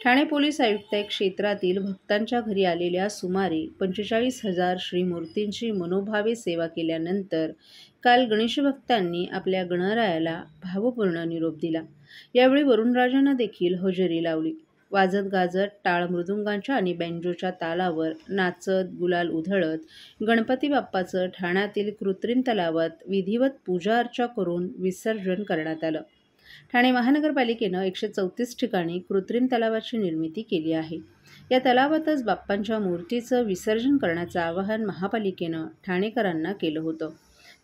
Thane police आयुक्त क्षेत्रातील भक्तांच्या घरी आलेल्या सुमारे 45,000 श्रीमूर्तींची मनोभावे सेवा केल्यानंतर काल गणेश भक्तांनी आपल्या गणरायाला भावपूर्ण निरोप दिला। यावेळी वरुणराजांना देखील हजेरी लावली। वाजत गाजत टाळ मृदुंगांच्या आणि बँजोच्या तालावर नाचत गुलाल उधळत गणपती बाप्पाचं ठाण्यातील कृत्रिम तलावात विधिवत पूजा अर्चा करून विसर्जन करण्यात आलं। ठाणे महानगरपालिकेनं 134 ठिकाणी कृत्रिम तलावाची निर्मिती केली आहे। या तलावातच बाप्पांच्या मूर्तीचं विसर्जन करण्याचं आवाहन महापालिकेनं ठाणेकरांना केलं होतं।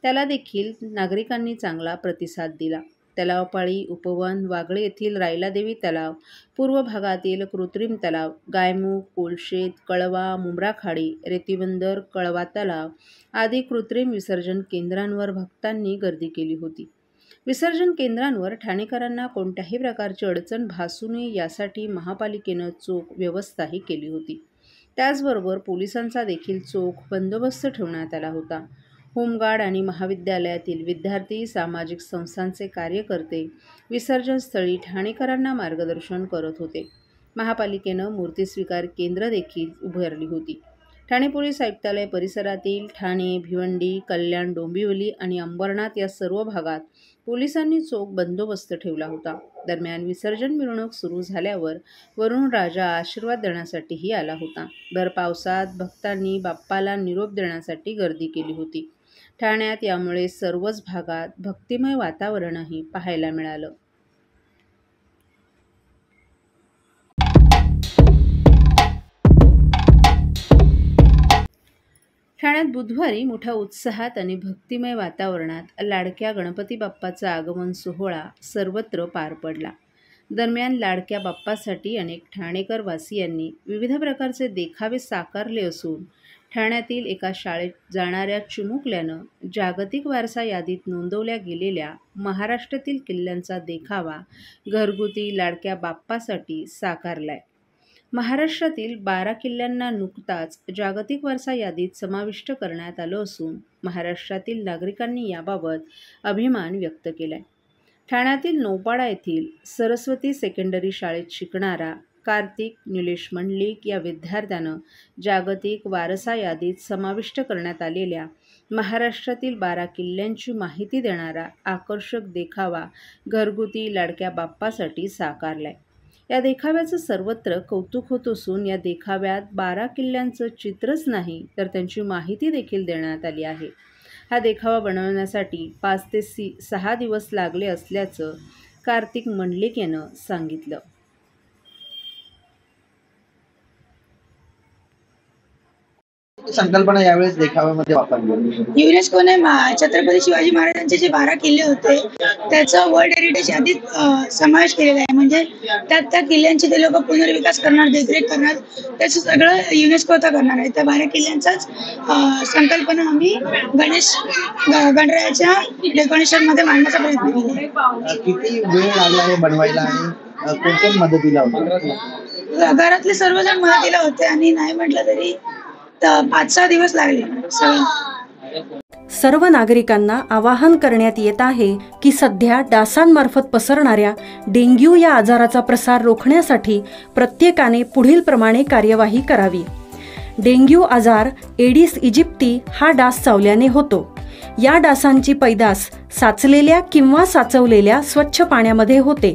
त्याला देखील नागरिकांनी चांगला प्रतिसाद दिला। तलावपाळी, उपवन, वागळे येथील रायलादेवी तलाव, पूर्व भागातील कृत्रिम तलाव, गायमुख, कोलशेत, कळवा, मुंब्राखाडी, रेतीबंदर, कळवा तलाव आदी कृत्रिम विसर्जन केंद्रांवर भक्तांनी गर्दी केली होती। विसर्जन केंद्रांवर ठाणेकरांना कोणत्याही प्रकारची अडचण भासू नये यासाठी महापालिकेनं चोख व्यवस्थाही केली होती। त्याचबरोबर पोलिसांचा देखील चोख बंदोबस्त ठेवण्यात आला होता। होमगार्ड आणि महाविद्यालयातील विद्यार्थी, सामाजिक संस्थांचे कार्यकर्ते विसर्जनस्थळी ठाणेकरांना मार्गदर्शन करत होते। महापालिकेनं मूर्ती स्वीकार केंद्र देखील उभारली होती। ठाणे पोलीस आयुक्तालय परिसरातील ठाणे, भिवंडी, कल्याण, डोंबिवली आणि अंबरनाथ या सर्व भागात पोलिसांनी चोख बंदोबस्त ठेवला होता। दरम्यान विसर्जन मिरवणूक सुरू झाल्यावर वरुण राजा आशीर्वाद देण्यासाठीही आला होता। भर पावसात भक्तांनी बाप्पाला निरोप देण्यासाठी गर्दी केली होती। ठाण्यात यामुळे सर्वच भागात भक्तिमय वातावरणही पाहायला मिळालं। ठाण्यात बुधवारी मोठ्या उत्साहात आणि भक्तिमय वातावरणात लाडक्या गणपती बाप्पाचा आगमन सोहळा सर्वत्र पार पडला। दरम्यान लाडक्या बाप्पासाठी अनेक ठाणेकर वासियांनी विविध प्रकारचे देखावे साकारले असून ठाण्यातील एका शाळेत जाणाऱ्या चिमुकल्यानं जागतिक वारसा यादीत नोंदवल्या गेलेल्या महाराष्ट्रातील किल्ल्यांचा देखावा घरगुती लाडक्या बाप्पासाठी साकारलाय। महाराष्ट्रातील 12 किल्ल्यांना नुकताच जागतिक वारसा यादीत समाविष्ट करण्यात आलं असून महाराष्ट्रातील नागरिकांनी याबाबत अभिमान व्यक्त केलाय। ठाण्यातील नौपाडा येथील सरस्वती सेकंडरी शाळेत शिकणारा कार्तिक निलेश मंडलिक या विद्यार्थ्यानं जागतिक वारसा यादीत समाविष्ट करण्यात आलेल्या महाराष्ट्रातील 12 किल्ल्यांची माहिती देणारा आकर्षक देखावा घरगुती लाडक्या बाप्पासाठी साकारलाय। या देखाव्याचं सर्वत्र कौतुक होत असून या देखाव्यात 12 किल्ल्यांचं चित्रच नाही तर त्यांची माहिती देखील देण्यात आली आहे। हा देखावा बनवण्यासाठी 5 ते 6 दिवस लागले असल्याचं कार्तिक मंडलिक यानं सांगितलं। संकल्पना यावेळेस देखाव्यामध्ये वापरली। युनेस्कोने छत्रपती शिवाजी महाराजांचे जे 12 किल्ले होते त्याचं वर्ल्ड हेरिटेज यादीत समावेश केलेला आहे। म्हणजे त्या किल्ल्यांची ते लोक पुनर्विकास करणार, देखरेख करणार, त्याचं सगळं युनेस्को आता करणार आहे। त्या 12 किल्ल्यांचाच संकल्पना आम्ही गणरायाच्या डेकोरेशन मध्ये मांडण्याचा प्रयत्न केला। किती वेळ लागला हे बनवायला आणि कोण मदतीला होते? घरातले सर्वजण मदतीला होते आणि नाही म्हटलं तरी 5-6 दिवस लागले। सर्व नागरिकांना आवाहन करण्यात येत आहे की सध्या डासांमार्फत पसरणाऱ्या डेंग्यू या आजाराचा प्रसार रोखण्यासाठी प्रत्येकाने पुढील प्रमाणे कार्यवाही करावी। डेंग्यू आजार एडिस इजिप्ती हा डास चावल्याने होतो। या डासांची पैदास साचलेल्या किंवा साचवलेल्या स्वच्छ पाण्यामध्ये होते।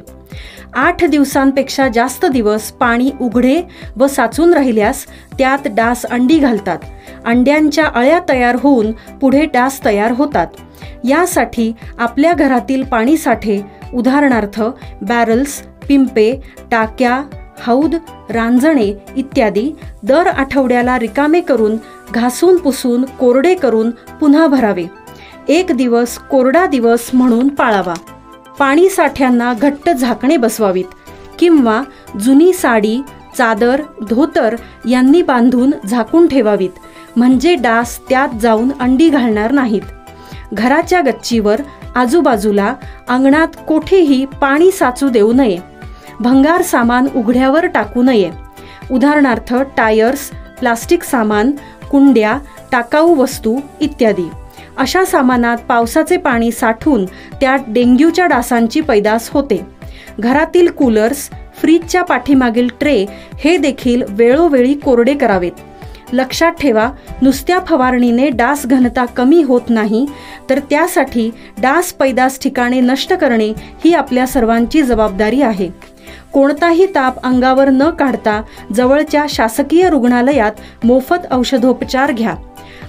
8 दिवसांपेक्षा जास्त दिवस पाणी उघडे व साचून राहिल्यास त्यात डास अंडी घालतात। अंड्यांच्या अळ्या तयार होऊन पुढे डास तयार होतात। यासाठी आपल्या घरातील पाणी साठे उदाहरणार्थ बॅरल्स, पिंपे, टाक्या, हौद, रांजणे इत्यादी दर आठवड्याला रिकामे करून घासून पुसून कोरडे करून पुन्हा भरावे। 1 दिवस कोरडा दिवस म्हणून पाळावा। पाणी साठ्यांना घट्ट झाकणे बसवावीत किंवा जुनी साडी, चादर, धोतर यांनी बांधून झाकून ठेवावीत, म्हणजे डास त्यात जाऊन अंडी घालणार नाहीत। घराच्या गच्चीवर, आजूबाजूला, अंगणात कोठेही पाणी साचू देऊ नये। भंगार सामान उघड्यावर टाकू नये, उदाहरणार्थ टायर्स, प्लास्टिक सामान, कुंड्या, टाकाऊ वस्तू इत्यादी। अशा सामानात पावसाचे पाणी साठून त्यात डेंग्यूच्या डासांची पैदास होते। घरातील कूलर्स, फ्रीजच्या पाठीमागील ट्रे हे देखील वेळोवेळी कोरडे करावेत. लक्षात ठेवा, नुसत्या फवारणीने डास घनता कमी होत नाही, तर त्यासाठी डास पैदास ठिकाणे नष्ट करणे ही आपल्या सर्वांची जबाबदारी आहे. कोणताही ताप अंगावर न काढता जवळच्या शासकीय रुग्णालयात मोफत औषधोपचार घ्या.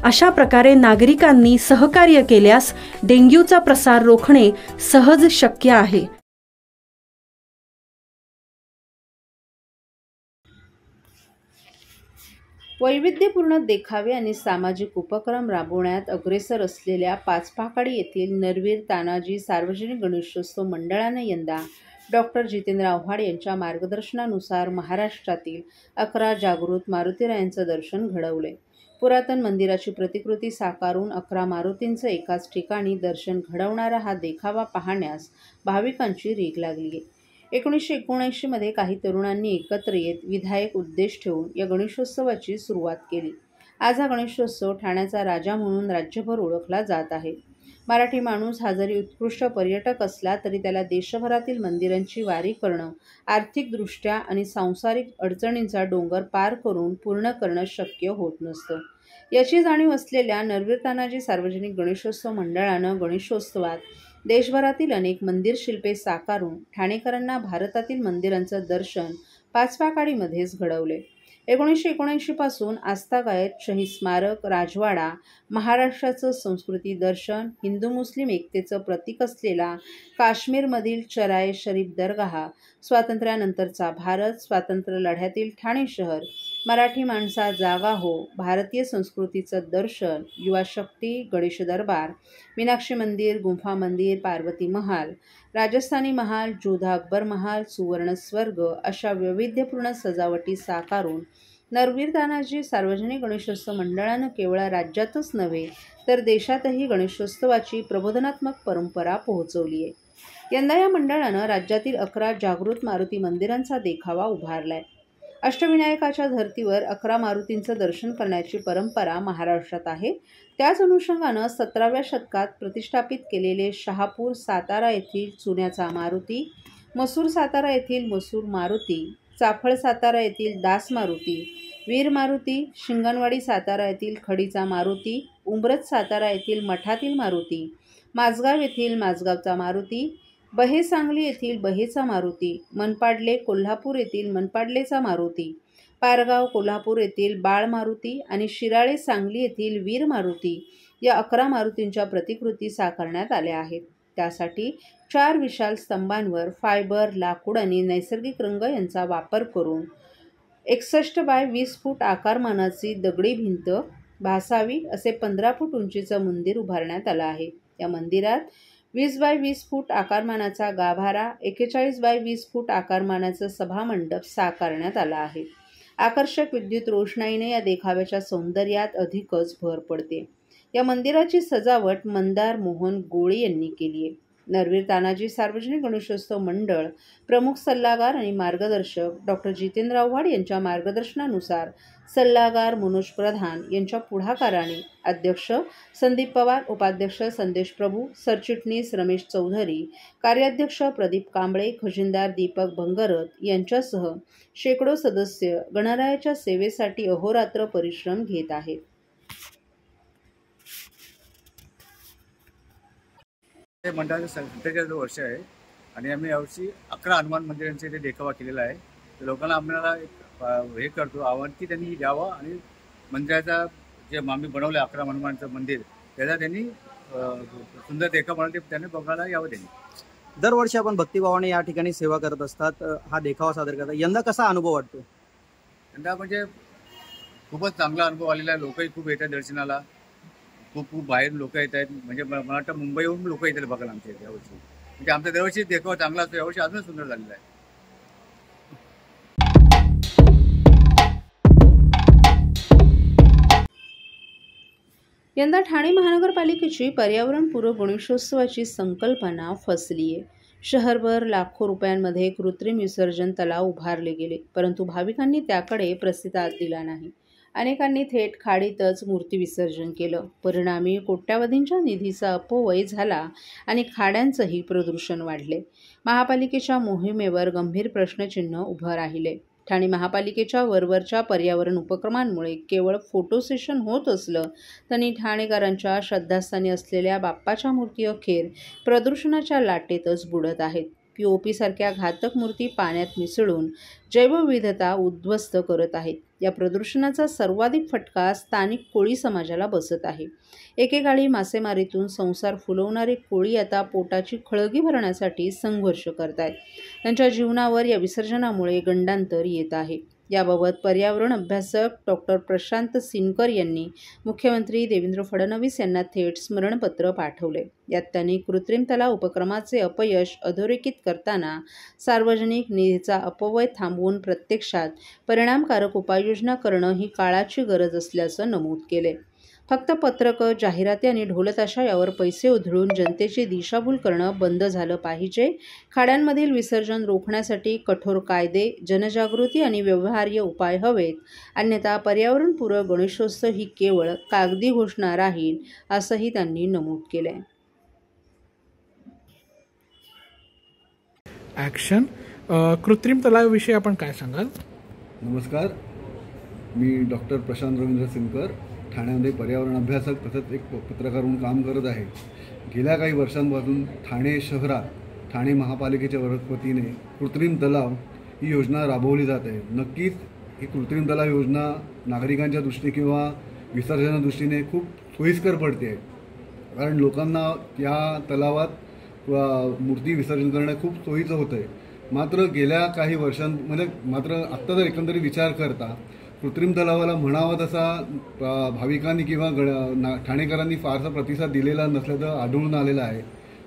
अशा प्रकारे नागरिकांनी सहकार्य केल्यास डेंग्यूचा प्रसार रोखणे सहज शक्य आहे. वैविध्यपूर्ण देखावे आणि सामाजिक उपक्रम राबवण्यात अग्रेसर असलेल्या पाचपाकाडी येथील नरवीर तानाजी सार्वजनिक गणेशोत्सव मंडळाने यंदा डॉक्टर जितेंद्र आव्हाड यांच्या मार्गदर्शनानुसार महाराष्ट्रातील 11 जागृत मारुतीरायांचं दर्शन घडवले. पुरातन मंदिराची प्रतिकृती साकारून 11 मारुतींचं एकाच ठिकाणी दर्शन घडवणारा हा देखावा पाहण्यास भाविकांची रीघ लागली. 1979 मध्ये काही तरुणांनी एकत्र येत विधायक उद्देश ठेवून या गणेशोत्सवाची सुरुवात केली. आज हा गणेशोत्सव ठाण्याचा राजा म्हणून राज्यभर ओळखला जात आहे. मराठी माणूस हा जरी उत्कृष्ट पर्यटक असला तरी त्याला देशभरातील मंदिरांची वारी करणं, आर्थिकदृष्ट्या आणि सांसारिक अडचणींचा डोंगर पार करून पूर्ण करणं शक्य होत नसतं. याची जाणीव असलेल्या नरवीर तानाजी सार्वजनिक गणेशोत्सव मंडळानं गणेशोत्सवात देशभरातील अनेक मंदिर शिल्पे साकारून ठाणेकरांना भारतातील मंदिरांचं दर्शन पाचपाकाडीमध्येच घडवले. 1979 पासून आस्थागायत, शहीद स्मारक, राजवाडा, महाराष्ट्राचं संस्कृती दर्शन, हिंदू मुस्लिम एकतेचं प्रतीक असलेला काश्मीरमधील चराय शरीफ दर्गाह, स्वातंत्र्यानंतरचा भारत, स्वातंत्र्य लढ्यातील ठाणे शहर, मराठी माणसा जागा हो, भारतीय संस्कृतीचं दर्शन, युवा शक्ती, गणेश दरबार, मीनाक्षी मंदिर, गुंफा मंदिर, पार्वती महाल, राजस्थानी महाल, जोधा अकबर महाल, सुवर्ण स्वर्ग अशा वैविध्यपूर्ण सजावटी साकारून नरवीर तानाजी सार्वजनिक गणेशोत्सव मंडळानं केवळ राज्यातच नव्हे तर देशातही गणेशोत्सवाची प्रबोधनात्मक परंपरा पोहोचवली आहे. यंदा या मंडळानं राज्यातील 11 जागृत मारुती मंदिरांचा देखावा उभारलाय. अष्टविनायकाच्या धर्तीवर 11 मारुतींचं दर्शन करण्याची परंपरा महाराष्ट्रात आहे. त्याच अनुषंगानं 17व्या शतकात प्रतिष्ठापित केलेले शहापूर सातारा येथील चुन्याचा मारुती, मसूर सातारा येथील मसूर मारुती, चाफळ सातारा येथील दास मारुती, वीर मारुती, शिंगणवाडी सातारा येथील खडीचा मारुती, उंब्रज सातारा येथील मठातील मारुती, माझगाव येथील माझगावचा मारुती, बहे सांगली येथील बहेचा मारुती, मनपाडले कोल्हापूर येथील मनपाडलेचा मारुती, पारगाव कोल्हापूर येथील बाळ मारुती आणि शिराळे सांगली येथील वीर मारुती या 11 मारुतींच्या प्रतिकृती साकारण्यात आल्या आहेत. त्यासाठी 4 विशाल स्तंभांवर फायबर, लाकूड आणि नैसर्गिक रंग यांचा वापर करून 61 बाय 20 फूट आकारमानाची दगडी भिंत भासावी असे 15 फूट उंचीचं मंदिर उभारण्यात आलं आहे. या मंदिरात 20 बाय 20 फूट आकारमानाचा गाभारा, 41 बाय 20 फूट आकारमानाचं सभामंडप साकारण्यात आला आहे. आकर्षक विद्युत रोषणाईने या देखाव्याच्या सौंदर्यात अधिकच भर पडते. या मंदिराची सजावट मंदार मोहन गोळे यांनी केली आहे. नरवीर तानाजी सार्वजनिक गणेशोत्सव मंडळ प्रमुख सल्लागार आणि मार्गदर्शक डॉक्टर जितेंद्र आव्हाड यांच्या मार्गदर्शनानुसार सल्लागार मनोज प्रधान यांच्या पुढाकाराने अध्यक्ष संदीप पवार, उपाध्यक्ष संदेश प्रभू, सरचिटणीस रमेश चौधरी, कार्याध्यक्ष प्रदीप कांबळे, खजिनदार दीपक भंगरत यांच्यासह शेकडो सदस्य गणरायाच्या सेवेसाठी अहोरात्र परिश्रम घेत आहेत. हे मंडळाचं 47 वर्ष आहे आणि आम्ही यावर्षी 11 हनुमान मंदिरांचा इथे देखावा केलेला आहे. तर लोकांना आम्हाला हे करतो आव्हान की त्यांनी द्यावं आणि मंदिराचा जे आम्ही बनवलं 11 हनुमानचं मंदिर त्याचा त्यांनी सुंदर देखावा बनवून त्यांनी बघायला यावं. त्यांनी दरवर्षी आपण भक्तिभावाने या ठिकाणी सेवा करत असतात, हा देखावा सादर करतात. यंदा कसा अनुभव वाटतो? यंदा म्हणजे खूपच चांगला अनुभव आलेला आहे. लोकही खूप येतात दर्शनाला, खूप बाहेर लोक येत आहेत. म्हणजे मला वाटतं मुंबईहून लोक येतात बघायला आमच्या इथे यावर्षी. म्हणजे आमचा दरवर्षी देखावा चांगला असतो, यावर्षी अजून सुंदर झालेला आहे. यंदा ठाणे महानगरपालिकेची पर्यावरणपूरक गणेशोत्सवाची संकल्पना फसली आहे. शहरभर लाखो रुपयांमध्ये कृत्रिम विसर्जन तलाव उभारले गेले, परंतु भाविकांनी त्याकडे प्रतिसाद दिला नाही. अनेकांनी थेट खाडीतच मूर्ती विसर्जन केलं. परिणामी कोट्यावधींच्या निधीचा अपव्यय झाला आणि खाड्यांचंही प्रदूषण वाढले. महापालिकेच्या मोहिमेवर गंभीर प्रश्नचिन्ह उभं राहिले. ठाणे महापालिकेच्या वरवरच्या पर्यावरण उपक्रमांमुळे केवळ फोटो सेशन होत असलं तरी ठाणेकरांच्या श्रद्धास्थानी असलेल्या बाप्पाच्या मूर्ती अखेर प्रदूषणाच्या लाटेतच बुडत आहेत. POP सारख्या घातक मूर्ती पाण्यात मिसळून जैवविविधता उद्ध्वस्त करत आहेत. या प्रदूषणाचा सर्वाधिक फटका स्थानिक कोळी समाजाला बसत आहे. एकेकाळी मासेमारीतून संसार फुलवणारे कोळी आता पोटाची खळगी भरण्यासाठी संघर्ष करतायत. त्यांच्या जीवनावर या विसर्जनामुळे गंडांतर येत आहे. याबाबत पर्यावरण अभ्यासक डॉ. प्रशांत सिनकर यांनी मुख्यमंत्री देवेंद्र फडणवीस यांना थेट स्मरणपत्र पाठवले. यात त्यांनी कृत्रिम तलाव उपक्रमाचे अपयश अधोरेखित करताना सार्वजनिक निधीचा अपव्यय थांबवून प्रत्यक्षात परिणामकारक उपाययोजना करणं ही काळाची गरज असल्याचं नमूद केले. फक्त पत्रकं, जाहिराती आणि ढोलताशा यावर पैसे उधळून जनतेची दिशाभूल करणं बंद झालं पाहिजे. खाड्यांमधील विसर्जन रोखण्यासाठी कठोर कायदे, जनजागृती आणि व्यवहार्य उपाय हवेत. अन्यथा पर्यावरणपूरक गणेशोत्सव ही केवळ कागदी घोषणा राहील, असंही त्यांनी नमूद केलंय. ॲक्शन. कृत्रिम तलावाविषयी आपण काय सांगाल? नमस्कार, मी डॉक्टर प्रशांत रवींद्र सिनकर, ठाण्यामध्ये पर्यावरण अभ्यासक तसंच एक पत्रकार म्हणून काम करत आहे. गेल्या काही वर्षांपासून ठाणे शहरात ठाणे महापालिकेच्या वतीने कृत्रिम तलाव ही योजना राबवली जात आहे. नक्कीच ही कृत्रिम तलाव योजना नागरिकांच्या दृष्टीने किंवा विसर्जना दृष्टीने खूप सोयीस्कर पडते आहे. कारण लोकांना या तलावात मूर्ती विसर्जन करणं खूप सोयीचं होतं आहे. मात्र गेल्या काही वर्षांमध्ये आत्ता जर एकंदरीत विचार करता कृत्रिम तलावाला म्हणावा तसा भाविकांनी किंवा ठाणेकरांनी फारसा प्रतिसाद दिलेला नसल्याचं आढळून आलेलं आहे.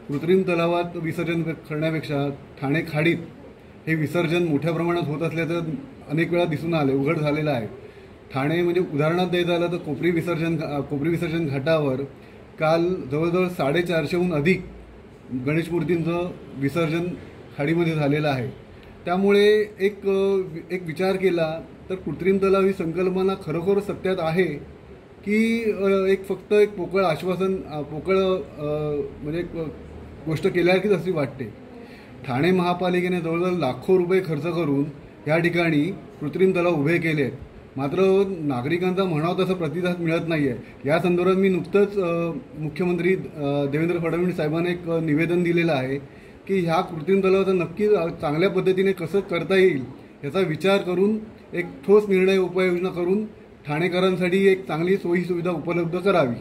कृत्रिम तलावात विसर्जन करण्यापेक्षा ठाणे खाडीत हे विसर्जन मोठ्या प्रमाणात होत असल्याचं अनेक वेळा दिसून उघड झालेलं आहे. ठाणे म्हणजे उदाहरणार्थ द्यायचं झालं तर कोपरी विसर्जन घाटावर काल जवळजवळ 450हून अधिक गणेश मूर्तींचं विसर्जन खाडीमध्ये झालेलं आहे. त्यामुळे एक विचार केला तर कृत्रिम तलाव ही संकल्पना खरोखर सत्यात आहे की फक्त एक पोकळ आश्वासन म्हणजे गोष्ट केल्यासारखीच अशी वाटते. ठाणे महापालिकेने जवळजवळ लाखो रुपये खर्च करून या ठिकाणी कृत्रिम तलाव उभे केले आहेत. मात्र नागरिकांचा म्हणावा तसा प्रतिसाद मिळत नाही आहे. या संदर्भात मी नुकतंच मुख्यमंत्री देवेंद्र फडणवीस साहेबांना एक निवेदन दिलेलं आहे की ह्या कृत्रिम तलावाचं नक्की चांगल्या पद्धतीने कसं करता येईल याचा विचार करून एक ठोस निर्णय उपाययोजना करून ठाणेकरांसाठी एक चांगली सोयी सुविधा उपलब्ध करावी.